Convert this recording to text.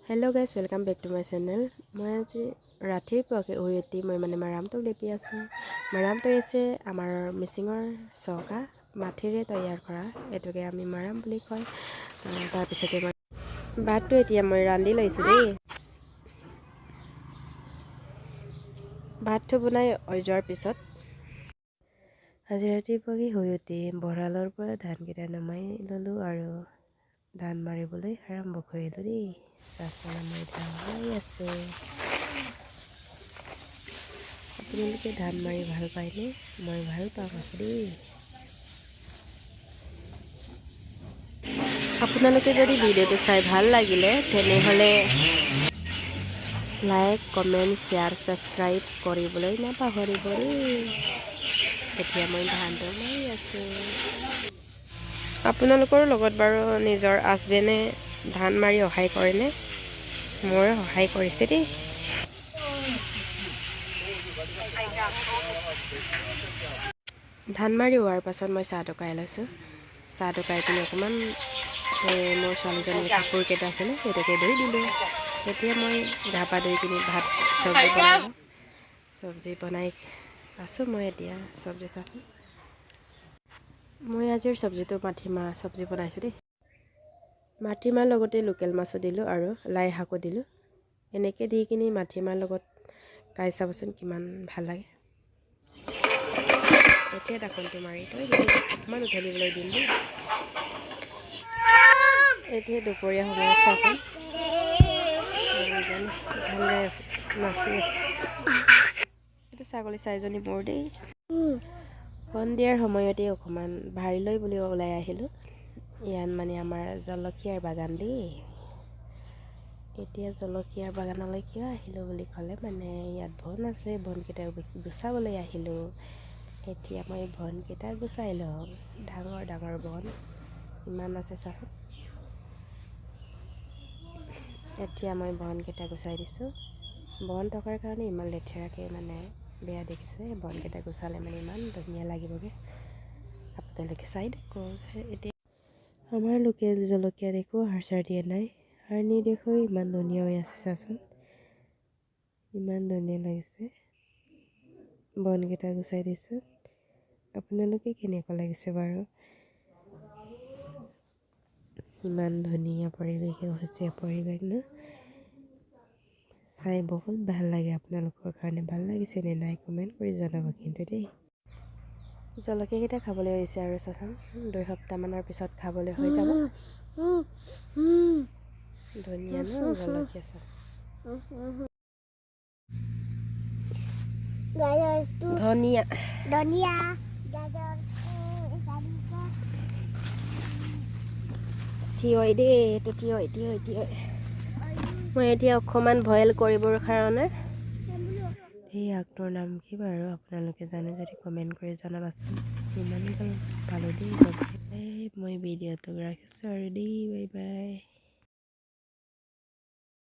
hello guys welcome back to my channel मैं आज रातिपुৱাকে উঠি মই মানে মাৰামটো লেপি আছো মাৰামটো আছে আমাৰ মিচিঙৰ চকা মাঠিৰে তৈয়াৰ কৰা এটোকে আমি মাৰাম বুলি কয় তাৰ পিছতে মই ভাতটো এতিয়া মই ৰান্ধি লৈছো দেই ভাতটো বনাই যোৱাৰ পিছত আজি ৰাতিপুৱাকে উঠি বৰালৰ পৰা ধান কেইটা নমাই ললো আৰু ধান মাৰিবলৈ আৰম্ভ কৰিলো দেই চাচনা মই ধান মাৰি আছে আপোনালোকে ধান মাৰি ভাল পায়নে মই ভাল পাওঁ দেই আপোনালোকে যদি ভিডিওটো চাই ভাল লাগিলে তেনেহলে লাইক কমেন্ট শেয়াৰ সাবস্ক্ৰাইব কৰিবলৈ নাপাহৰিব দেই এতিয়া মই ধানটো মাৰি আছো আপোনালোকৰ লগত বাৰু নিজৰ হাজবেণ্ডে ধান মাৰি সহায় কৰেনে মই সহায় কৰিছে দেই ধান মাৰি হোৱাৰ পাছত মই চাহ টকাই লৈছো চাহ টকাই কিনে অকমান মোৰ ছোৱালীজনীৰ কাপোৰ কেইটা আছিলে সেইটোকে ধুই দিলো এতিয়া মই গা পা ধুই কিনে ভাত চব্জি বনাই আছো মই এতিয়া চব্জি চাচো মই আজিৰ চব্জিটো মাটিমাহ চব্জি বনাইছো দেই মাটিমাহ লগতে লোকেল মাছো দিলো আৰু লাই শাকো দিলো এনেকে দি কিনি মাটিমাহ লগত খাই চাবচোন কিমান ভাল লাগে এতিয়া ঢাকনটো মাৰি থৈ অকমান উতলিবলৈ দিম দেই এতিয়া দুপৰীয়া সময়ত চাচোন ধান গাই আছে নাচি আছে এইটো ছাগলী চাৰিজনী মোৰ দেই সন্ধিয়াৰ সময়তে অকমান ভাৰি লৈ বুলি ওলাই আহিলো ইয়াত মানে আমাৰ জলকীয়াৰ বাগান দেই এতিয়া জলকীয়াৰ বাগানলৈ কিয় আহিলো বুলি ক'লে মানে ইয়াত বন আছে বনকেইটা গুচাবলৈ আহিলো এতিয়া মই বনকেইটা গুচাই লওঁ ডাঙৰ ডাঙৰ বন ইমান আছে চাওক এতিয়া মই বনকেইটা গুচাই দিছো বন থকাৰ কাৰণে ইমান লেতেৰাকে মানে বেয়া দেখিছে বনকেইটা গুচালে মানে ইমান ধুনীয়া লাগিবগে আপোনালোকে চাই দেখো এতিয়া আমাৰ লোকেল জলকীয়া দেখো সাৰ চাৰ দিয়া নাই সাৰ নিদেখো ইমান ধুনীয়া হৈ আছে চাচোন ইমান ধুনীয়া লাগিছে বনকেইটা গুচাই দিছো আপোনালোকে কেনেকুৱা লাগিছে বাৰু ইমান ধুনীয়া পৰিৱেশ হৈছে পৰিৱেশ ন চাই বহুত ভাল লাগে আপোনালোকৰ কাৰণে ভাল লাগিছে নে নাই কমেন্ট কৰি জনাব কিন্তু দেই জলকীয়া কেইটা খাবলৈ হৈছে আৰু চাচোন 2 সপ্তাহমানৰ পিছত খাবলৈ হৈ যাব ধুনীয়া ন জলকীয়া চাচোন ধনিয়া ধনিয়া থিয় দেই এইটো থিয় মই এতিয়া অকমান বইল কৰিবৰ কাৰণে এই আগটোৰ নাম কি বাৰু আপোনালোকে জানে যদি কমেন্ট কৰি জনাবাচোন ইমান ভাল পালো দেই মই ভিডিঅ'টো ৰাখিছো আৰু দেই বাই বাই